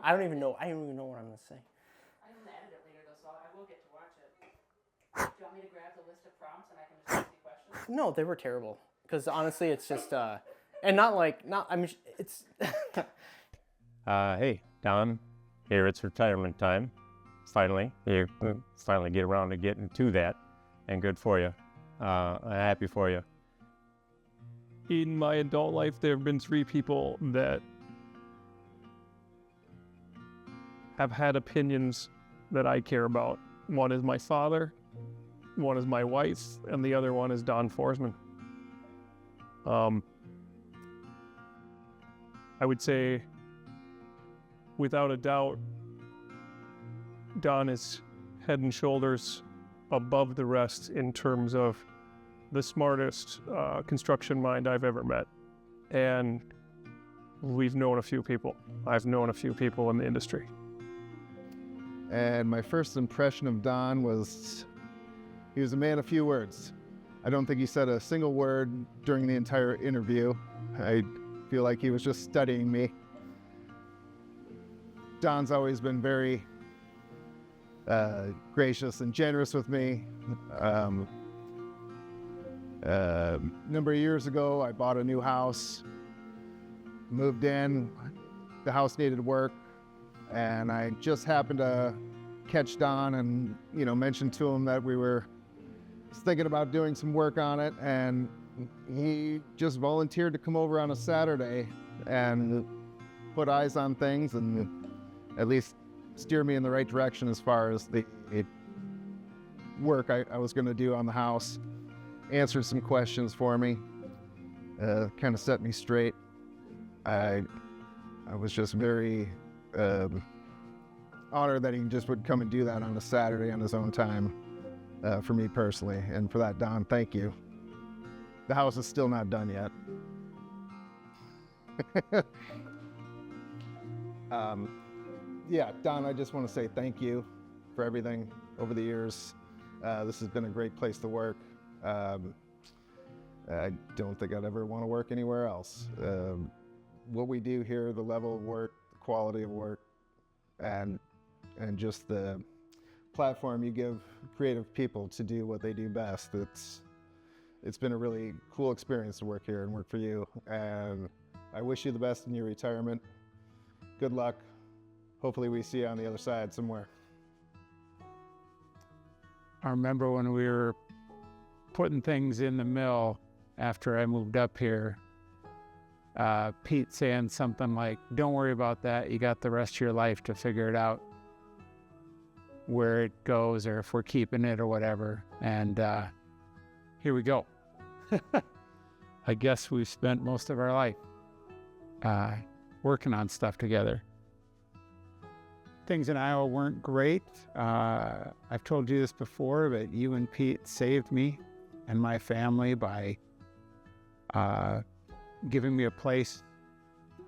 I don't even know what I'm going to say. I am gonna edit it later though, so I will get to watch it. Do you want me to grab the list of prompts and I can just ask you questions? No, they were terrible. Because honestly, it's just, and it's... Hey, Don, here it's retirement time. Finally, you finally get around to getting to that, and good for you. I'm happy for you. In my adult life, there have been 3 people that have had opinions that I care about. One is my father, one is my wife, and the other one is Don Forsman. I would say, without a doubt, Don is head and shoulders above the rest in terms of the smartest construction mind I've ever met. And we've known a few people. I've known a few people in the industry. And my first impression of Don was he was a man of few words. I don't think he said a single word during the entire interview. I feel like he was just studying me. Don's always been very gracious and generous with me. A number of years ago, I bought a new house, moved in, the house needed work, and I just happened to catch Don and, mentioned to him that we were thinking about doing some work on it, and he just volunteered to come over on a Saturday and put eyes on things and at least steer me in the right direction as far as the work I was going to do on the house. Answered some questions for me, kind of set me straight. I was just very honored that he just would come and do that on a Saturday on his own time for me personally. And for that, Don, thank you. The house is still not done yet. Yeah, Don, I just want to say thank you for everything over the years. This has been a great place to work. I don't think I'd ever want to work anywhere else. What we do here, the level of work, the quality of work, and just the platform you give creative people to do what they do best. It's been a really cool experience to work here and work for you. And I wish you the best in your retirement. Good luck. Hopefully we see you on the other side somewhere. I remember when we were putting things in the mill after I moved up here, Pete saying something like, "Don't worry about that. You got the rest of your life to figure it out where it goes or if we're keeping it or whatever." And here we go. I guess we've spent most of our life working on stuff together. Things in Iowa weren't great. I've told you this before, but you and Pete saved me and my family by giving me a place,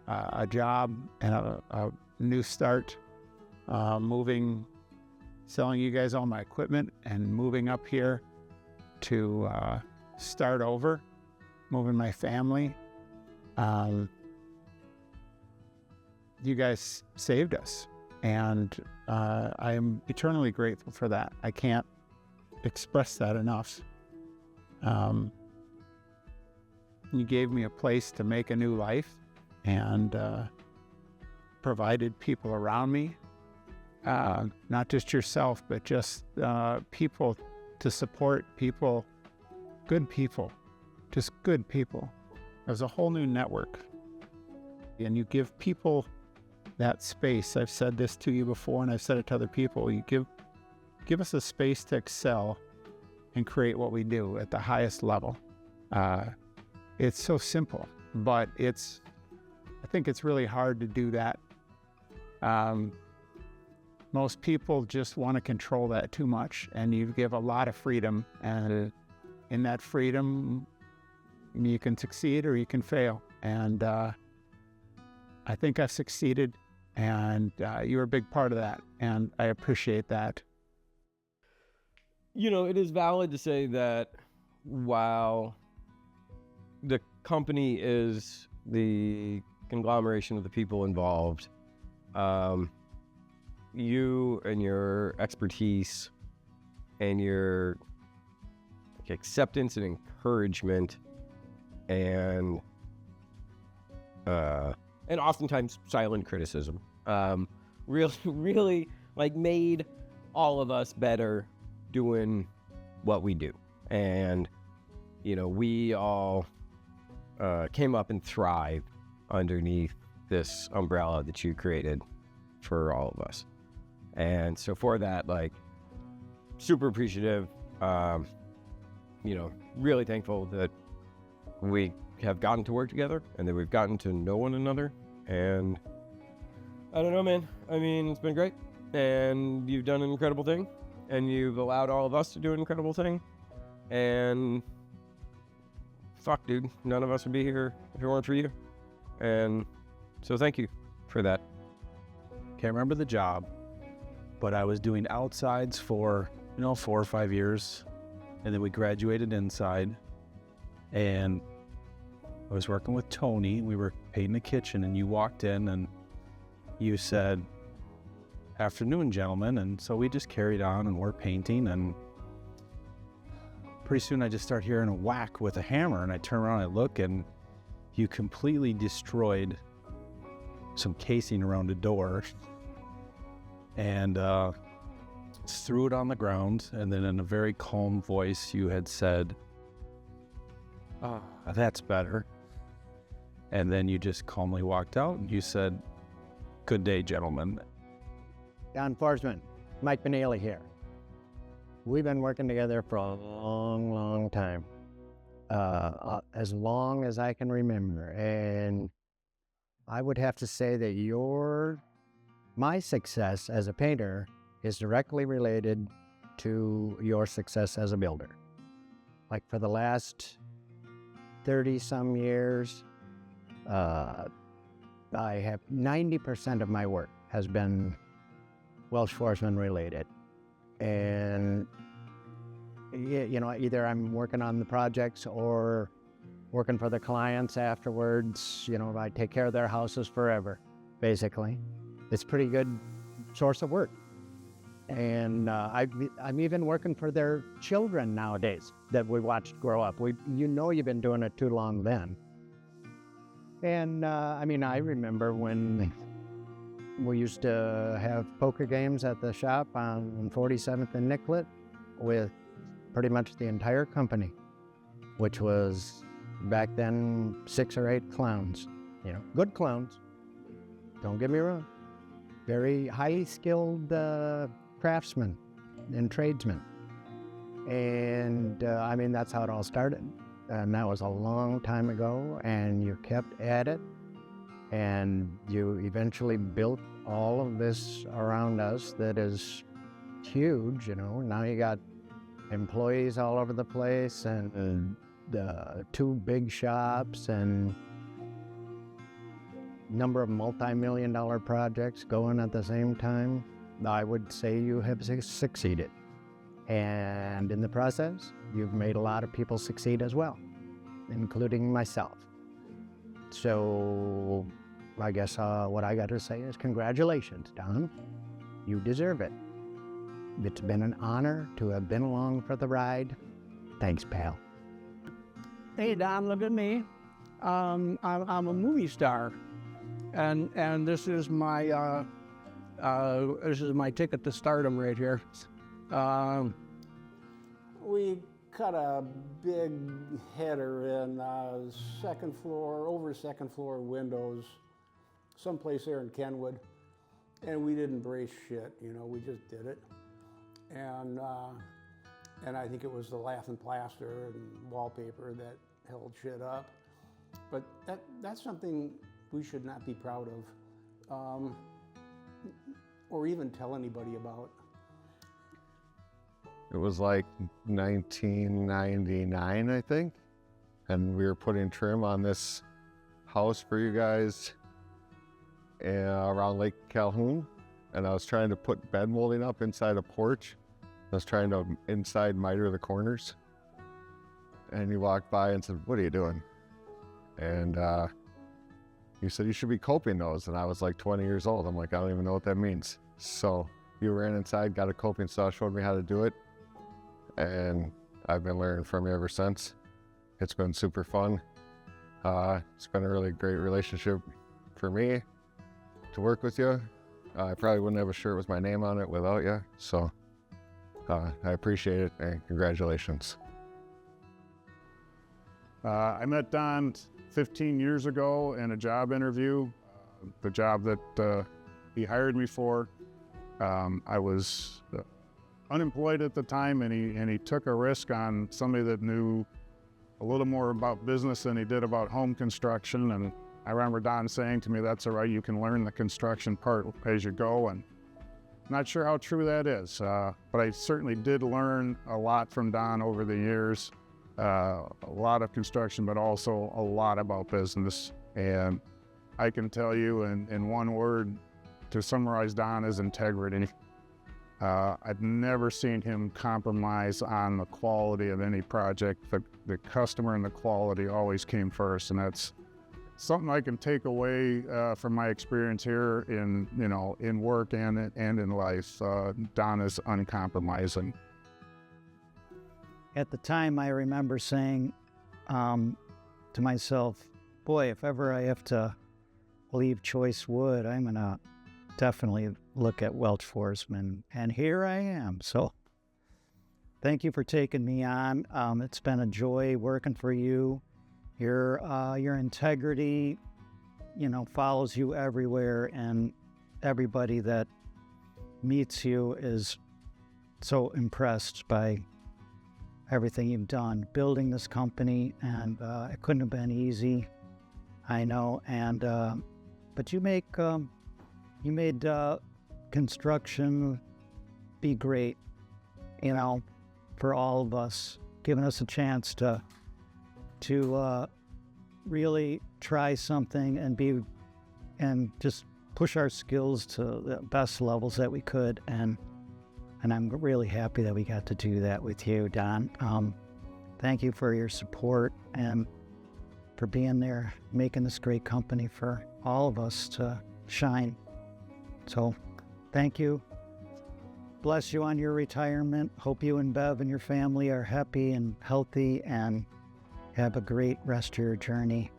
a job, and a new start, selling you guys all my equipment and moving up here to start over, moving my family. You guys saved us. And I am eternally grateful for that. I can't express that enough. You gave me a place to make a new life and provided people around me, not just yourself, but just people to support people, just good people. There's a whole new network. And you give people that space. I've said this to you before, and I've said it to other people. You give us a space to excel and create what we do at the highest level. It's so simple, but I think it's really hard to do that. Most people just want to control that too much, and you give a lot of freedom, and in that freedom, you can succeed or you can fail. And I think I've succeeded, and you're a big part of that, and I appreciate that. It is valid to say that while the company is the conglomeration of the people involved, You and your expertise and your acceptance and encouragement and oftentimes silent criticism really like made all of us better doing what we do. And we all came up and thrived underneath this umbrella that you created for all of us. And so for that, like, super appreciative, really thankful that we have gotten to work together and that we've gotten to know one another. And I don't know, man. I mean, it's been great. And you've done an incredible thing. And you've allowed all of us to do an incredible thing. And fuck, dude, none of us would be here if it weren't for you. And so thank you for that. Can't remember the job, but I was doing outsides for 4 or 5 years, and then we graduated inside, and I was working with Tony. We were painting the kitchen, and you walked in and you said, "Afternoon, gentlemen," and so we just carried on and we're painting, and pretty soon I just start hearing a whack with a hammer, and I turn around and I look, and you completely destroyed some casing around a door and threw it on the ground. And then in a very calm voice, you had said, "Oh, that's better." And then you just calmly walked out and you said, "Good day, gentlemen." Don Forsman, Mike Benally here. We've been working together for a long, long time. As long as I can remember. And I would have to say that my success as a painter is directly related to your success as a builder. Like for the last 30 some years, I have 90% of my work has been Welsh Forsman related. And either I'm working on the projects or working for the clients afterwards. I take care of their houses forever, basically. It's pretty good source of work. And I'm even working for their children nowadays that we watched grow up. You've been doing it too long then. And I remember when we used to have poker games at the shop on 47th and Nicollet with pretty much the entire company, which was back then 6 or 8 clowns. Good clowns, don't get me wrong. Very highly skilled craftsmen and tradesmen. And that's how it all started. And that was a long time ago, and you kept at it. And you eventually built all of this around us that is huge. Now you got employees all over the place, and the 2 big shops, and number of multi-million-dollar projects going at the same time. I would say you have succeeded. And in the process, you've made a lot of people succeed as well, including myself. So I guess what I got to say is congratulations, Don. You deserve it. It's been an honor to have been along for the ride. Thanks, pal. Hey, Don, look at me. I'm a movie star, and this is my ticket to stardom right here. We cut a big header in second floor windows, someplace there in Kenwood, and we didn't brace shit. We just did it, and I think it was the laughing plaster and wallpaper that held shit up. But that's something we should not be proud of, or even tell anybody about. It was like 1999, I think, and we were putting trim on this house for you guys around Lake Calhoun, and I was trying to put bed molding up inside a porch. I was trying to inside miter the corners, and he walked by and said, "What are you doing?" And you said you should be coping those. And I was like 20 years old. I'm like, I don't even know what that means. So you ran inside, got a coping saw, showed me how to do it. And I've been learning from you ever since. It's been super fun. It's been a really great relationship for me to work with you. I probably wouldn't have a shirt with my name on it without you. So I appreciate it, and congratulations. I met Don 15 years ago in a job interview, the job that he hired me for. I was unemployed at the time, and he took a risk on somebody that knew a little more about business than he did about home construction. And I remember Don saying to me, "That's all right, you can learn the construction part as you go." And I'm not sure how true that is, but I certainly did learn a lot from Don over the years. A lot of construction, but also a lot about business. And I can tell you in one word to summarize Don is integrity. I've never seen him compromise on the quality of any project. The customer and the quality always came first, and that's something I can take away from my experience here in work and in life. Don is uncompromising. At the time, I remember saying to myself, boy, if ever I have to leave Choice Wood, I'm going to definitely look at Welch Forsman. And here I am. So thank you for taking me on. It's been a joy working for you. Your integrity, follows you everywhere, and everybody that meets you is so impressed by everything you've done building this company. And it couldn't have been easy, I know. And but you made construction be great, for all of us, giving us a chance to really try something and just push our skills to the best levels that we could. And I'm really happy that we got to do that with you, Don. Thank you for your support and for being there, making this great company for all of us to shine. So thank you. Bless you on your retirement. Hope you and Bev and your family are happy and healthy, and have a great rest of your journey.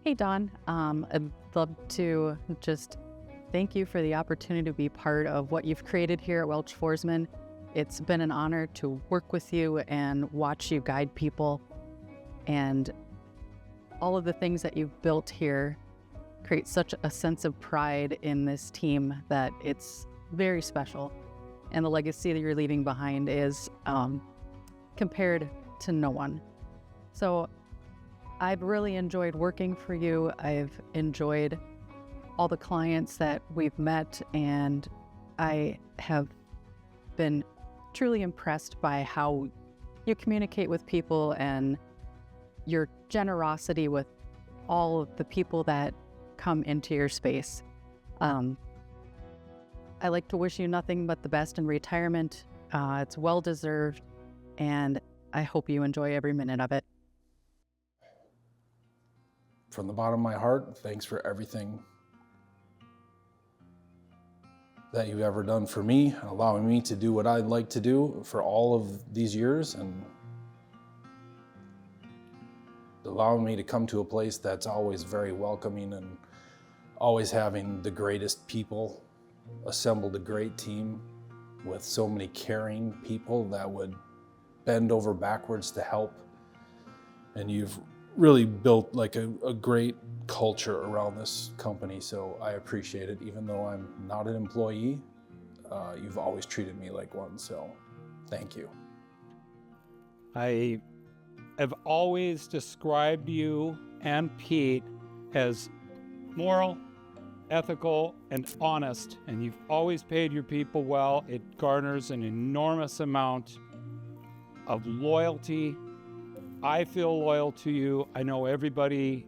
Hey, Don. I'd love to just thank you for the opportunity to be part of what you've created here at Welch Forsman. It's been an honor to work with you and watch you guide people. And all of the things that you've built here create such a sense of pride in this team that it's very special. And the legacy that you're leaving behind is compared to no one. So I've really enjoyed working for you. I've enjoyed all the clients that we've met, and I have been truly impressed by how you communicate with people and your generosity with all of the people that come into your space. I like to wish you nothing but the best in retirement. It's well deserved, and I hope you enjoy every minute of it. From the bottom of my heart, thanks for everything that you've ever done for me, allowing me to do what I'd like to do for all of these years, and allowing me to come to a place that's always very welcoming and always having the greatest people, assembled a great team with so many caring people that would bend over backwards to help. And you've really built like a great culture around this company, so I appreciate it. Even though I'm not an employee, you've always treated me like one, so thank you. I have always described you and Pete as moral, ethical, and honest, and you've always paid your people well. It garners an enormous amount of loyalty. I feel loyal to you. I know everybody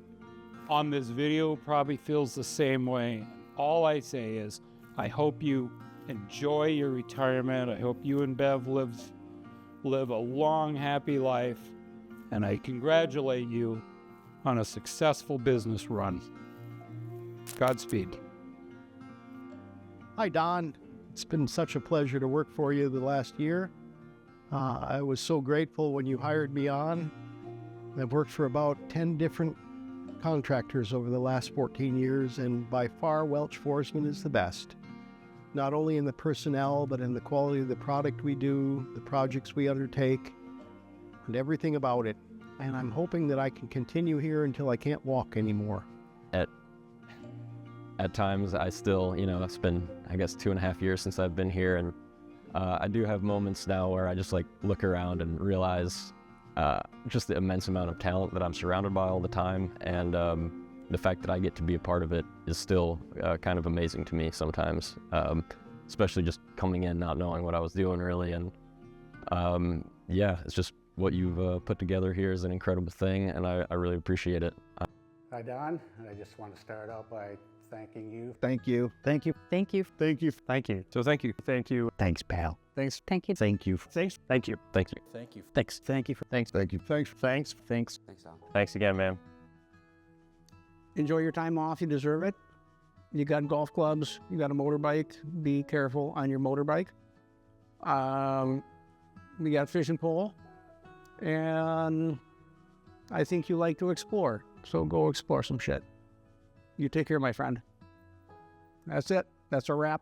on this video probably feels the same way. All I say is, I hope you enjoy your retirement. I hope you and Bev live a long, happy life. And I congratulate you on a successful business run. Godspeed. Hi, Don. It's been such a pleasure to work for you the last year. I was so grateful when you hired me on. I've worked for about 10 different contractors over the last 14 years, and by far Welch Forsman is the best. Not only in the personnel, but in the quality of the product we do, the projects we undertake, and everything about it. And I'm hoping that I can continue here until I can't walk anymore. At times, I still, it's been, I guess, 2.5 years since I've been here, and I do have moments now where I just look around and realize just the immense amount of talent that I'm surrounded by all the time, and the fact that I get to be a part of it is still kind of amazing to me sometimes, especially just coming in not knowing what I was doing really, and yeah, it's just what you've put together here is an incredible thing, and I really appreciate it. Hi, Don. I just want to start out by thanking you. Thank you. Thank you. Thank you. Thank you. Thank you. So thank you. Thank you. Thanks, pal. Thanks. Thank you. Thank you. Thanks. Thank you. Thank you. Thank you. Thanks. Thank you. Thanks. Thank you. Thanks. Thanks. Thanks, Don. Thanks again, man. Enjoy your time off. You deserve it. You got golf clubs. You got a motorbike. Be careful on your motorbike. We got fishing pole. And I think you like to explore. So go explore some shit. You take care, my friend. That's it. That's a wrap.